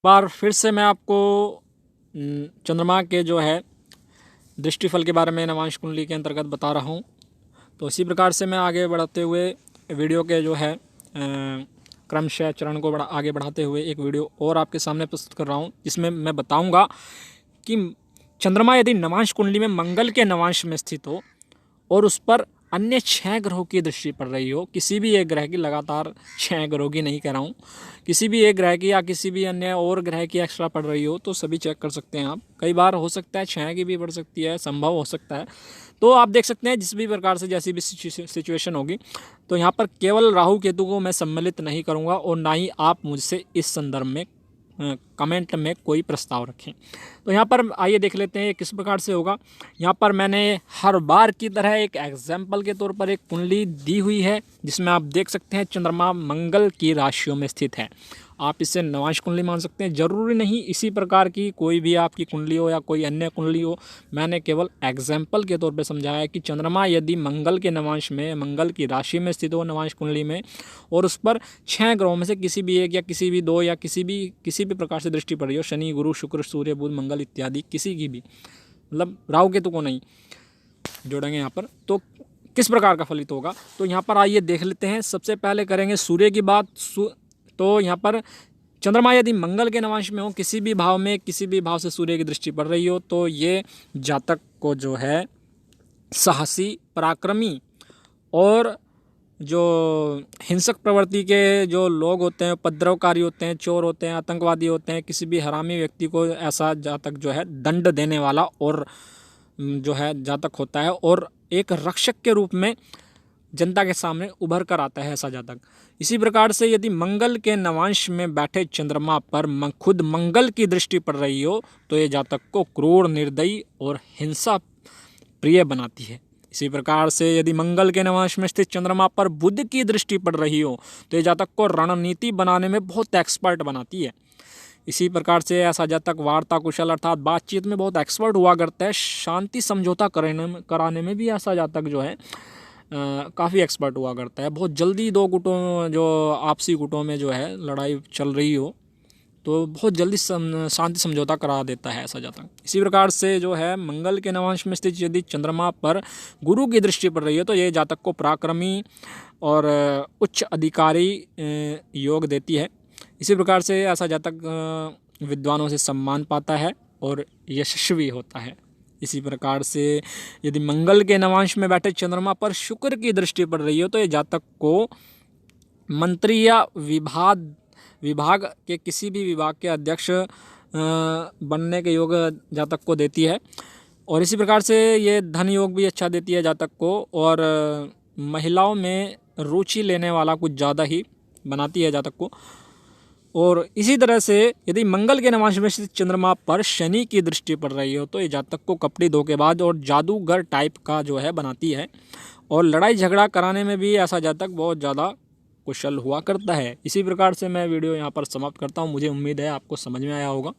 बार फिर से मैं आपको चंद्रमा के जो है दृष्टिफल के बारे में नवांश कुंडली के अंतर्गत बता रहा हूँ। तो इसी प्रकार से मैं आगे बढ़ते हुए वीडियो के जो है क्रमशः चरण को आगे बढ़ाते हुए एक वीडियो और आपके सामने प्रस्तुत कर रहा हूँ, जिसमें मैं बताऊँगा कि चंद्रमा यदि नवांश कुंडली में मंगल के नवांश में स्थित हो और उस पर अन्य 6 ग्रहों की दृष्टि पड़ रही हो, किसी भी एक ग्रह की, लगातार 6 ग्रहों की नहीं कह रहा हूँ, किसी भी एक ग्रह की या किसी भी अन्य और ग्रह की एक्स्ट्रा पड़ रही हो, तो सभी चेक कर सकते हैं आप। कई बार हो सकता है 6 की भी पड़ सकती है, संभव हो सकता है। तो आप देख सकते हैं जिस भी प्रकार से जैसी भी सिचुएशन होगी। तो यहाँ पर केवल राहु केतु को मैं सम्मिलित नहीं करूँगा और ना ही आप मुझसे इस संदर्भ में कमेंट में कोई प्रस्ताव रखें। तो यहाँ पर आइए देख लेते हैं किस प्रकार से होगा। यहाँ पर मैंने हर बार की तरह एक एग्जाम्पल के तौर पर एक कुंडली दी हुई है, जिसमें आप देख सकते हैं चंद्रमा मंगल की राशियों में स्थित है। आप इसे नवांश कुंडली मान सकते हैं, जरूरी नहीं इसी प्रकार की कोई भी आपकी कुंडली हो या कोई अन्य कुंडली हो। मैंने केवल एग्जाम्पल के तौर पे समझाया है कि चंद्रमा यदि मंगल के नवांश में, मंगल की राशि में स्थित हो नवांश कुंडली में, और उस पर 6 ग्रहों में से किसी भी एक या किसी भी 2 या किसी भी प्रकार से दृष्टि पड़ रही हो, शनि, गुरु, शुक्र, सूर्य, बुध, मंगल इत्यादि, किसी की भी, मतलब राहु केतु को नहीं जोड़ेंगे यहाँ पर, तो किस प्रकार का फलित होगा। तो यहाँ पर आइए देख लेते हैं। सबसे पहले करेंगे सूर्य की बात। तो यहाँ पर चंद्रमा यदि मंगल के नवांश में हो, किसी भी भाव में, किसी भी भाव से सूर्य की दृष्टि पड़ रही हो, तो ये जातक को जो है साहसी, पराक्रमी और जो हिंसक प्रवृत्ति के जो लोग होते हैं, उपद्रवकारी होते हैं, चोर होते हैं, आतंकवादी होते हैं, किसी भी हरामी व्यक्ति को ऐसा जातक जो है दंड देने वाला और जो है जातक होता है, और एक रक्षक के रूप में जनता के सामने उभर कर आता है ऐसा जातक। इसी प्रकार से यदि मंगल के नवांश में बैठे चंद्रमा पर खुद मंगल की दृष्टि पड़ रही हो, तो ये जातक को क्रूर, निर्दयी और हिंसा प्रिय बनाती है। इसी प्रकार से यदि मंगल के नवांश में स्थित चंद्रमा पर बुध की दृष्टि पड़ रही हो, तो ये जातक को रणनीति बनाने में बहुत एक्सपर्ट बनाती है। इसी प्रकार से ऐसा जातक वार्ता कुशल अर्थात बातचीत में बहुत एक्सपर्ट हुआ करता है। शांति समझौता कराने में भी ऐसा जातक जो है काफ़ी एक्सपर्ट हुआ करता है। बहुत जल्दी दो गुटों, जो आपसी गुटों में जो है लड़ाई चल रही हो, तो बहुत जल्दी शांति समझौता करा देता है ऐसा जातक। इसी प्रकार से जो है मंगल के नवांश में स्थित यदि चंद्रमा पर गुरु की दृष्टि पड़ रही है, तो ये जातक को पराक्रमी और उच्च अधिकारी योग देती है। इसी प्रकार से ऐसा जातक विद्वानों से सम्मान पाता है और यशस्वी होता है। इसी प्रकार से यदि मंगल के नवांश में बैठे चंद्रमा पर शुक्र की दृष्टि पड़ रही हो, तो ये जातक को मंत्री या विभाग के किसी भी विभाग के अध्यक्ष बनने के योग जातक को देती है। और इसी प्रकार से ये धन योग भी अच्छा देती है जातक को, और महिलाओं में रुचि लेने वाला कुछ ज़्यादा ही बनाती है जातक को। और इसी तरह से यदि मंगल के नवांश में स्थित चंद्रमा पर शनि की दृष्टि पड़ रही हो, तो ये जातक को कपटी, धोखेबाज और जादूगर टाइप का जो है बनाती है। और लड़ाई झगड़ा कराने में भी ऐसा जातक बहुत ज़्यादा कुशल हुआ करता है। इसी प्रकार से मैं वीडियो यहाँ पर समाप्त करता हूँ। मुझे उम्मीद है आपको समझ में आया होगा।